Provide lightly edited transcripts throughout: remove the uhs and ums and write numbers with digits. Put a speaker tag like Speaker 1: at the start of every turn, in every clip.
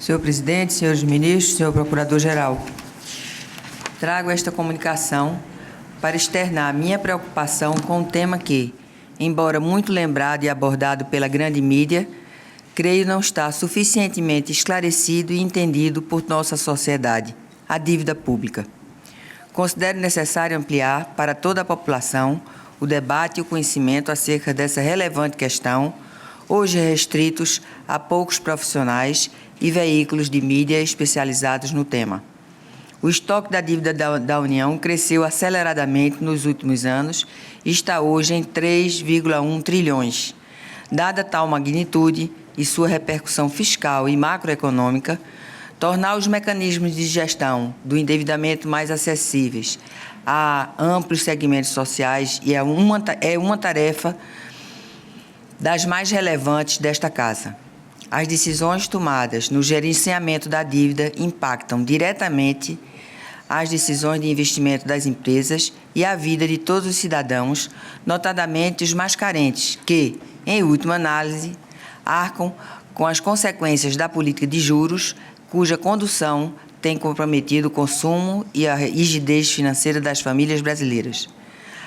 Speaker 1: Senhor presidente, senhores ministros, senhor procurador-geral, trago esta comunicação para externar minha preocupação com um tema que, embora muito lembrado e abordado pela grande mídia, creio não estar suficientemente esclarecido e entendido por nossa sociedade, a dívida pública. Considero necessário ampliar para toda a população o debate e o conhecimento acerca dessa relevante questão, hoje restritos a poucos profissionais e veículos de mídia especializados no tema. O estoque da dívida da União cresceu aceleradamente nos últimos anos e está hoje em 3,1 trilhões. Dada tal magnitude e sua repercussão fiscal e macroeconômica, tornar os mecanismos de gestão do endividamento mais acessíveis a amplos segmentos sociais é uma tarefa das mais relevantes desta Casa. As decisões tomadas no gerenciamento da dívida impactam diretamente as decisões de investimento das empresas e a vida de todos os cidadãos, notadamente os mais carentes, que, em última análise, arcam com as consequências da política de juros, cuja condução tem comprometido o consumo e a rigidez financeira das famílias brasileiras.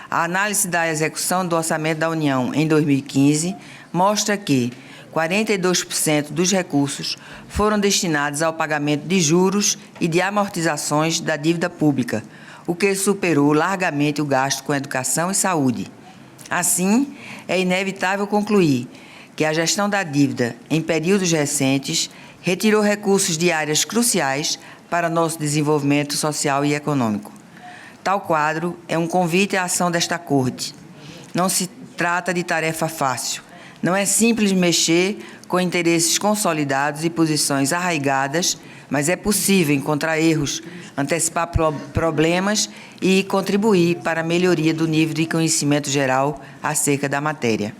Speaker 1: A análise da execução do Orçamento da União em 2015 mostra que 42% dos recursos foram destinados ao pagamento de juros e de amortizações da dívida pública, o que superou largamente o gasto com educação e saúde. Assim, é inevitável concluir que a gestão da dívida, em períodos recentes, retirou recursos de áreas cruciais para nosso desenvolvimento social e econômico. Tal quadro é um convite à ação desta Corte. Não se trata de tarefa fácil. Não é simples mexer com interesses consolidados e posições arraigadas, mas é possível encontrar erros, antecipar problemas e contribuir para a melhoria do nível de conhecimento geral acerca da matéria.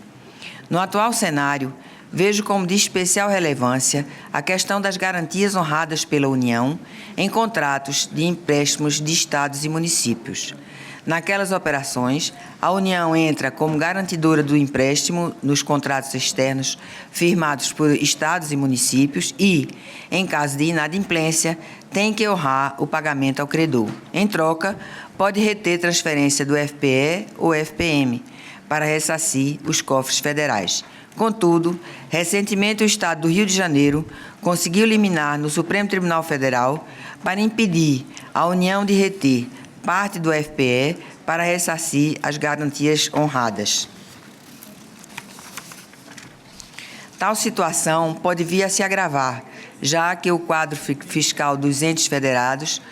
Speaker 1: No atual cenário, vejo como de especial relevância a questão das garantias honradas pela União em contratos de empréstimos de estados e municípios. Naquelas operações, a União entra como garantidora do empréstimo nos contratos externos firmados por estados e municípios e, em caso de inadimplência, tem que honrar o pagamento ao credor. Em troca, pode reter transferência do FPE ou FPM para ressarcir os cofres federais. Contudo, recentemente o Estado do Rio de Janeiro conseguiu liminar no Supremo Tribunal Federal para impedir a União de reter parte do FPE para ressarcir as garantias honradas. Tal situação pode vir a se agravar, já que o quadro fiscal dos entes federados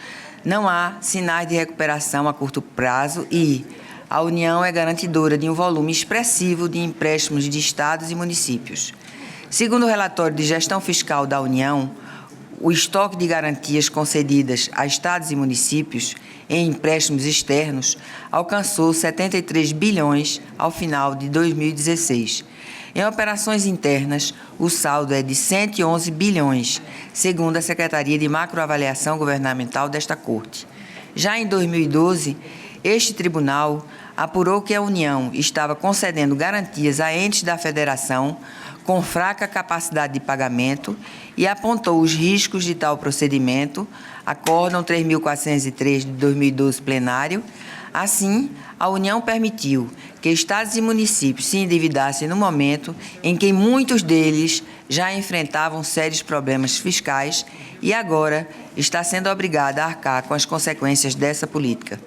Speaker 1: não há sinais de recuperação a curto prazo e a União é garantidora de um volume expressivo de empréstimos de estados e municípios. Segundo o relatório de gestão fiscal da União, o estoque de garantias concedidas a estados e municípios em empréstimos externos alcançou 73 bilhões ao final de 2016. Em operações internas, o saldo é de 111 bilhões, segundo a Secretaria de Macroavaliação Governamental desta Corte. Já em 2012, este tribunal apurou que a União estava concedendo garantias a entes da Federação com fraca capacidade de pagamento e apontou os riscos de tal procedimento, Acórdão 3.403 de 2012 plenário. Assim, a União permitiu que estados e municípios se endividassem no momento em que muitos deles já enfrentavam sérios problemas fiscais e agora está sendo obrigada a arcar com as consequências dessa política.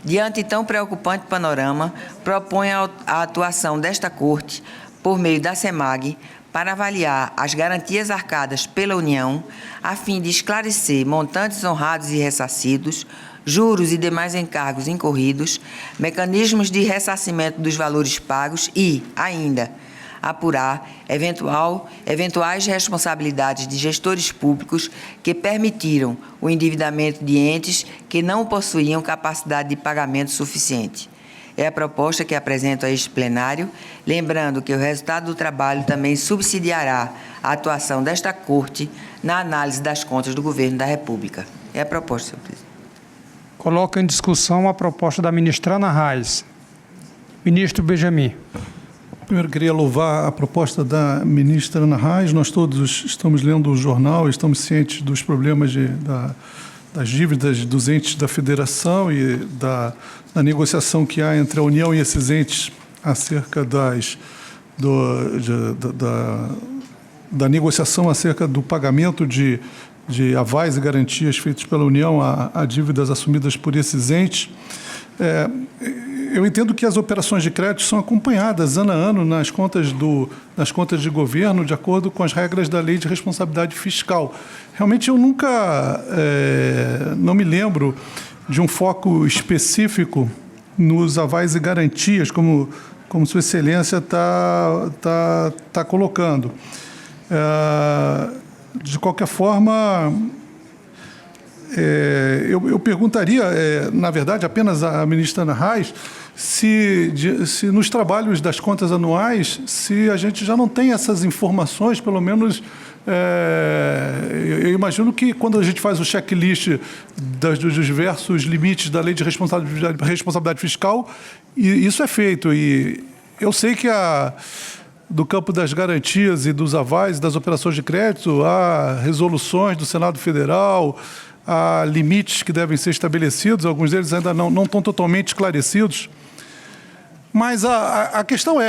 Speaker 1: Diante tão preocupante panorama, proponho a atuação desta Corte por meio da SEMAG, para avaliar as garantias arcadas pela União, a fim de esclarecer montantes honrados e ressarcidos, juros e demais encargos incorridos, mecanismos de ressarcimento dos valores pagos e, ainda, apurar eventuais responsabilidades de gestores públicos que permitiram o endividamento de entes que não possuíam capacidade de pagamento suficiente. É a proposta que apresento a este plenário, lembrando que o resultado do trabalho também subsidiará a atuação desta Corte na análise das contas do Governo da República. É a proposta, senhor presidente.
Speaker 2: Coloco em discussão a proposta da ministra Ana Reis. Ministro Benjamin. Primeiro, queria louvar a proposta da ministra Ana Reis. Nós todos estamos lendo o jornal, estamos cientes dos problemas das dívidas dos entes da federação e da negociação que há entre a União e esses entes acerca da negociação acerca do pagamento de avais e garantias feitos pela União a dívidas assumidas por esses entes. Eu entendo que as operações de crédito são acompanhadas ano a ano nas contas de governo, de acordo com as regras da Lei de Responsabilidade Fiscal. Realmente eu nunca, não me lembro de um foco específico nos avais e garantias, como Sua Excelência está colocando. De qualquer forma, eu perguntaria, na verdade, apenas à ministra Ana Reis, se nos trabalhos das contas anuais, se a gente já não tem essas informações, pelo menos, eu imagino que quando a gente faz o checklist dos diversos limites da Lei de Responsabilidade Fiscal, isso é feito. E eu sei que do campo das garantias e dos avais, das operações de crédito, há resoluções do Senado Federal, há limites que devem ser estabelecidos, alguns deles ainda não estão totalmente esclarecidos. Mas a questão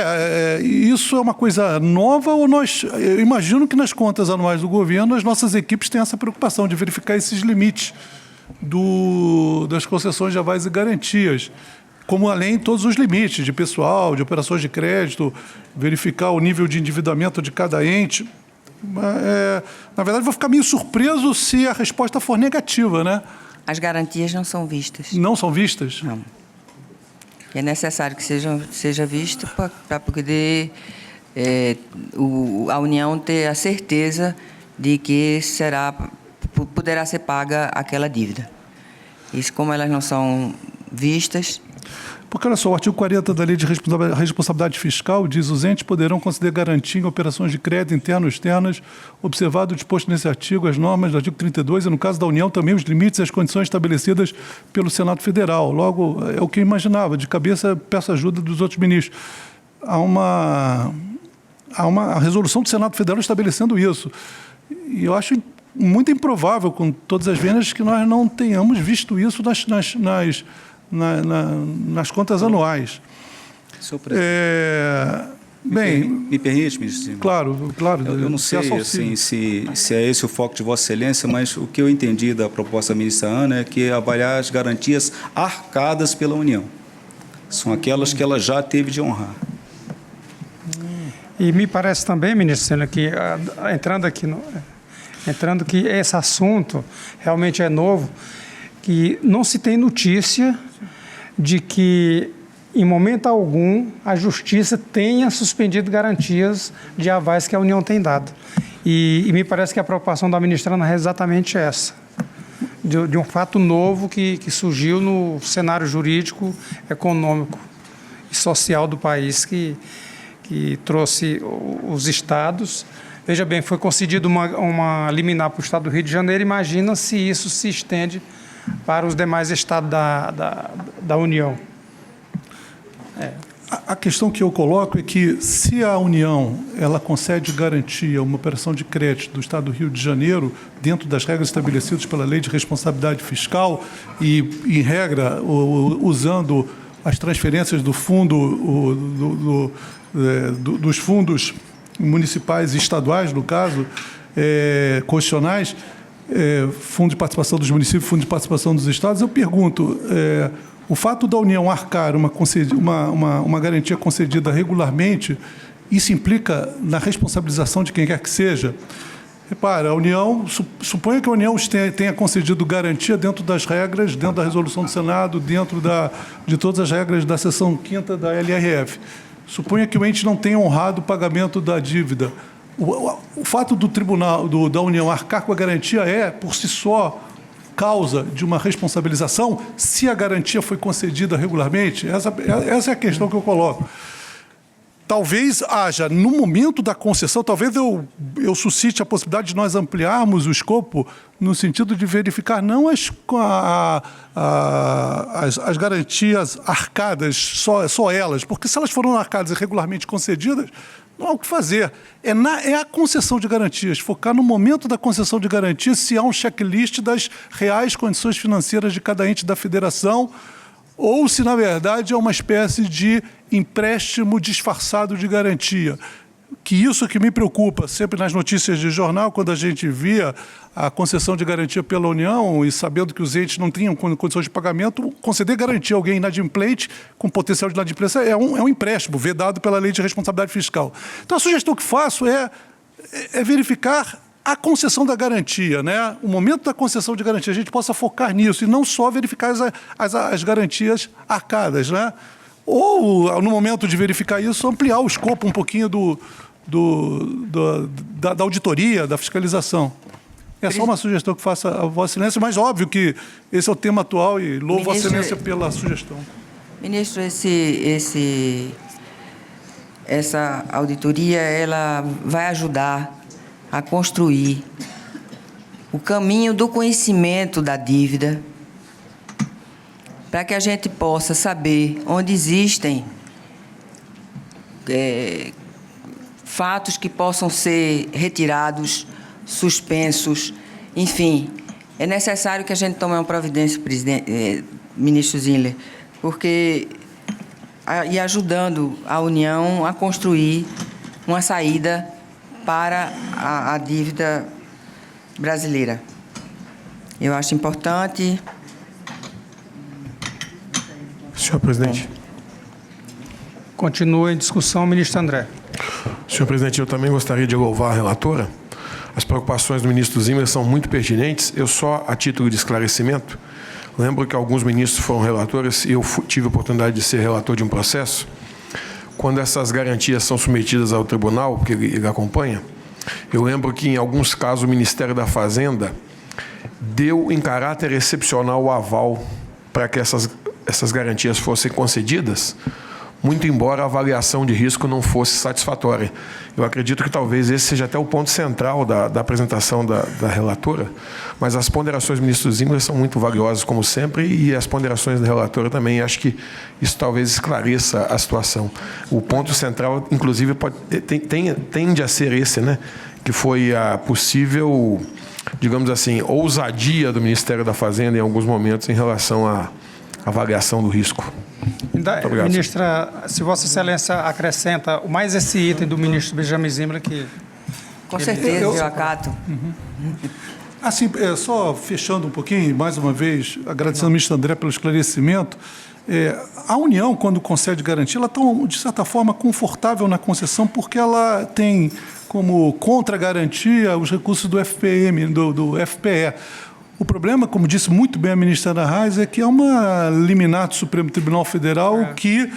Speaker 2: isso é uma coisa nova ou eu imagino que nas contas anuais do governo as nossas equipes têm essa preocupação de verificar esses limites das concessões de avais e garantias, como além de todos os limites de pessoal, de operações de crédito, verificar o nível de endividamento de cada ente. Na verdade, vou ficar meio surpreso se a resposta for negativa, né?
Speaker 1: As garantias não são vistas.
Speaker 2: Não são vistas?
Speaker 1: Não. É necessário que seja visto para poder a União ter a certeza de que poderá ser paga aquela dívida. Isso, como elas não são vistas...
Speaker 2: Porque, olha só, o artigo 40 da Lei de Responsabilidade Fiscal diz: os entes poderão conceder garantia em operações de crédito interno ou externas, observado o disposto nesse artigo, as normas do artigo 32, e, no caso da União, também os limites e as condições estabelecidas pelo Senado Federal. Logo, é o que eu imaginava. De cabeça, peço ajuda dos outros ministros. Há uma resolução do Senado Federal estabelecendo isso. E eu acho muito improvável, com todas as vendas, que nós não tenhamos visto isso nas contas anuais.
Speaker 3: Senhor presidente, me permite, ministro?
Speaker 2: Claro.
Speaker 3: Eu não sei assim, se é esse o foco de Vossa Excelência, mas o que eu entendi da proposta da ministra Ana é que avaliar as garantias arcadas pela União. São aquelas que ela já teve de honrar.
Speaker 4: E me parece também, ministro, que entrando que esse assunto realmente é novo, que não se tem notícia de que, em momento algum, a Justiça tenha suspendido garantias de avais que a União tem dado. E me parece que a preocupação da ministra Ana é exatamente essa, de um fato novo que surgiu no cenário jurídico, econômico e social do país, que trouxe os estados. Veja bem, foi concedida uma liminar para o estado do Rio de Janeiro. Imagina se isso se estende para os demais estados da União.
Speaker 2: A questão que eu coloco é que, se a União ela concede garantia a uma operação de crédito do Estado do Rio de Janeiro, dentro das regras estabelecidas pela Lei de Responsabilidade Fiscal e, em regra, usando as transferências do fundo, dos fundos municipais e estaduais, no caso, constitucionais, Fundo de Participação dos Municípios, Fundo de Participação dos Estados, eu pergunto, o fato da União arcar uma garantia concedida regularmente, isso implica na responsabilização de quem quer que seja? Repara, a União, suponha que a União tenha concedido garantia dentro das regras, dentro da resolução do Senado, dentro de todas as regras da seção 5ª da LRF. Suponha que o ente não tenha honrado o pagamento da dívida. O fato do tribunal, da União arcar com a garantia por si só, causa de uma responsabilização, se a garantia foi concedida regularmente? Essa é a questão que eu coloco. talvez haja, no momento da concessão, talvez eu suscite a possibilidade de nós ampliarmos o escopo no sentido de verificar não as garantias arcadas, só elas, porque se elas foram arcadas e regularmente concedidas, não há o que fazer. É a concessão de garantias, focar no momento da concessão de garantias, se há um checklist das reais condições financeiras de cada ente da federação, ou se, na verdade, é uma espécie de empréstimo disfarçado de garantia. Que isso que me preocupa, sempre nas notícias de jornal, quando a gente via a concessão de garantia pela União e sabendo que os entes não tinham condições de pagamento, conceder garantia a alguém inadimplente, com potencial de inadimplência, é um empréstimo vedado pela Lei de Responsabilidade Fiscal. Então, a sugestão que faço é verificar a concessão da garantia, né? O momento da concessão de garantia, a gente possa focar nisso e não só verificar as garantias arcadas, né? Ou, no momento de verificar isso, ampliar o escopo um pouquinho da auditoria, da fiscalização. É só uma sugestão que faça a Vossa Excelência, mas óbvio que esse é o tema atual e louvo Vossa Excelência pela sugestão.
Speaker 1: Ministro, essa auditoria ela vai ajudar a construir o caminho do conhecimento da dívida, para que a gente possa saber onde existem fatos que possam ser retirados, suspensos, enfim. É necessário que a gente tome uma providência, ministro Zinler, porque e ajudando a União a construir uma saída para a dívida brasileira. Eu acho importante.
Speaker 5: Senhor presidente.
Speaker 4: Continua em discussão, ministro André.
Speaker 5: Senhor presidente, eu também gostaria de louvar a relatora. As preocupações do ministro Zimmer são muito pertinentes. Eu só, a título de esclarecimento, lembro que alguns ministros foram relatores e eu tive a oportunidade de ser relator de um processo. Quando essas garantias são submetidas ao tribunal, que ele acompanha, eu lembro que, em alguns casos, o Ministério da Fazenda deu, em caráter excepcional, o aval para que essas garantias fossem concedidas, muito embora a avaliação de risco não fosse satisfatória. Eu acredito que talvez esse seja até o ponto central da apresentação da relatora, mas as ponderações do ministro Zimmer são muito valiosas, como sempre, e as ponderações da relatora também. Acho que isso talvez esclareça a situação. O ponto central, inclusive, tende a ser esse, né? Que foi a possível, digamos assim, ousadia do Ministério da Fazenda em alguns momentos em relação à avaliação do risco. Obrigado,
Speaker 4: ministra, se Vossa Excelência acrescenta mais esse item do ministro Benjamin Zimmer que...
Speaker 1: Com certeza, eu acato.
Speaker 2: Assim, só fechando um pouquinho, mais uma vez, agradecendo ao ministro André pelo esclarecimento, a União, quando concede garantia, ela está, de certa forma, confortável na concessão, porque ela tem como contra-garantia os recursos do FPM, do FPE. O problema, como disse muito bem a ministra Ana Reis, é que é uma liminar do Supremo Tribunal Federal que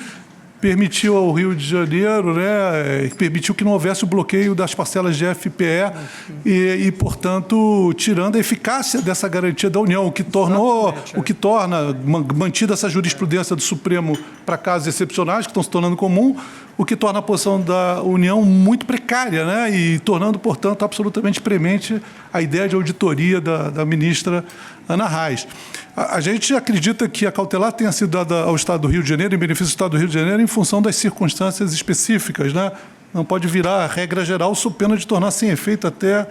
Speaker 2: permitiu ao Rio de Janeiro, né, permitiu que não houvesse o bloqueio das parcelas de FPE e, portanto, tirando a eficácia dessa garantia da União, o que torna mantida essa jurisprudência do Supremo para casos excepcionais que estão se tornando comum, o que torna a posição da União muito precária, né, e tornando, portanto, absolutamente premente a ideia de auditoria da ministra Ana Reis. A gente acredita que a cautelar tenha sido dada ao Estado do Rio de Janeiro, em benefício do Estado do Rio de Janeiro, em função das circunstâncias específicas, né? Não pode virar a regra geral, sob pena de tornar sem efeito até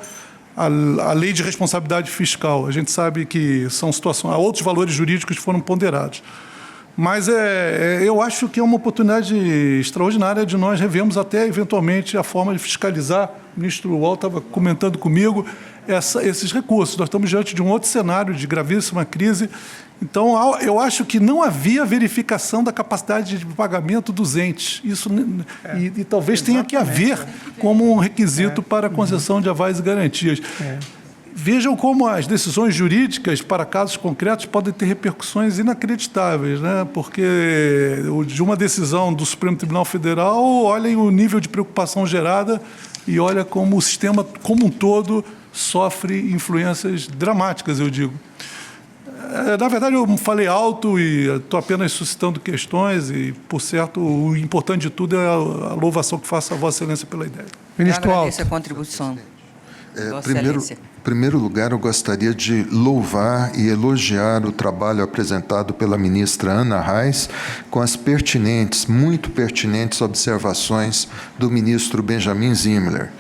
Speaker 2: a lei de responsabilidade fiscal. A gente sabe que são situações, há outros valores jurídicos que foram ponderados. Mas eu acho que é uma oportunidade extraordinária de nós revermos até, eventualmente, a forma de fiscalizar. O ministro Wall estava comentando comigo esses recursos. Nós estamos diante de um outro cenário de gravíssima crise. Então, eu acho que não havia verificação da capacidade de pagamento dos entes. Isso, e talvez tenha que haver como um requisito para a concessão de avais e garantias. Vejam como as decisões jurídicas para casos concretos podem ter repercussões inacreditáveis, né? Porque de uma decisão do Supremo Tribunal Federal, olhem o nível de preocupação gerada e olha como o sistema como um todo sofre influências dramáticas, eu digo. Na verdade, eu falei alto e estou apenas suscitando questões e, por certo, o importante de tudo é a louvação que faço a Vossa Excelência pela ideia.
Speaker 4: Ministro
Speaker 1: Eu
Speaker 4: Alto.
Speaker 1: agradeço a contribuição. Vossa Excelência.
Speaker 6: Em primeiro lugar, eu gostaria de louvar e elogiar o trabalho apresentado pela ministra Ana Reis com as pertinentes, muito pertinentes observações do ministro Benjamin Zimmerler.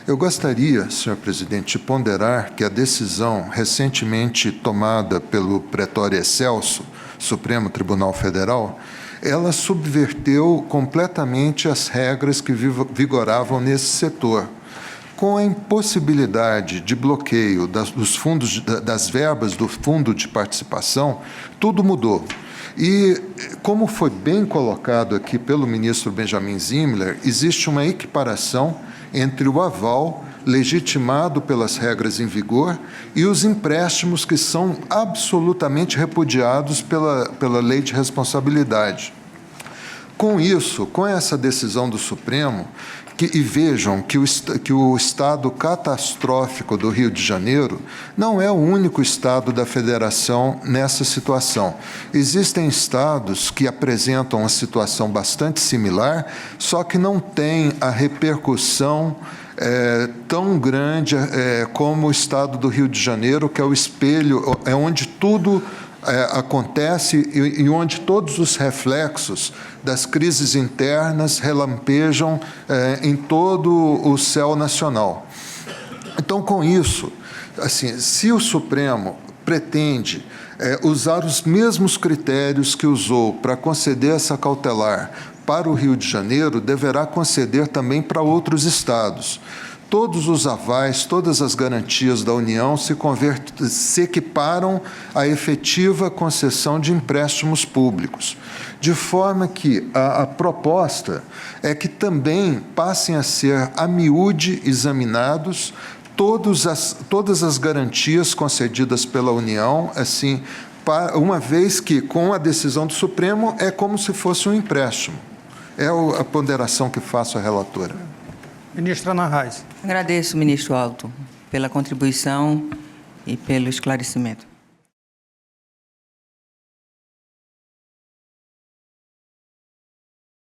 Speaker 6: Eu gostaria, senhor presidente, de ponderar que a decisão recentemente tomada pelo Pretório Excelso, Supremo Tribunal Federal, ela subverteu completamente as regras que vigoravam nesse setor. Com a impossibilidade de bloqueio das verbas do Fundo de Participação, tudo mudou. E, como foi bem colocado aqui pelo ministro Benjamin Zimmerler, existe uma equiparação entre o aval legitimado pelas regras em vigor e os empréstimos que são absolutamente repudiados pela lei de responsabilidade. Com isso, com essa decisão do Supremo, e vejam que o estado catastrófico do Rio de Janeiro não é o único estado da federação nessa situação. Existem estados que apresentam uma situação bastante similar, só que não tem a repercussão tão grande como o estado do Rio de Janeiro, que é o espelho, é onde tudo acontece e onde todos os reflexos das crises internas relampejam em todo o céu nacional. Então, com isso, assim, se o Supremo pretende usar os mesmos critérios que usou para conceder essa cautelar para o Rio de Janeiro, deverá conceder também para outros estados. Todos os avais, todas as garantias da União se equiparam à efetiva concessão de empréstimos públicos, de forma que a proposta é que também passem a ser a miúde examinados todas as garantias concedidas pela União, assim, uma vez que, com a decisão do Supremo, é como se fosse um empréstimo. É a ponderação que faço à relatora.
Speaker 4: Ministra Ana Reis.
Speaker 1: Agradeço, ministro Alto, pela contribuição e pelo esclarecimento.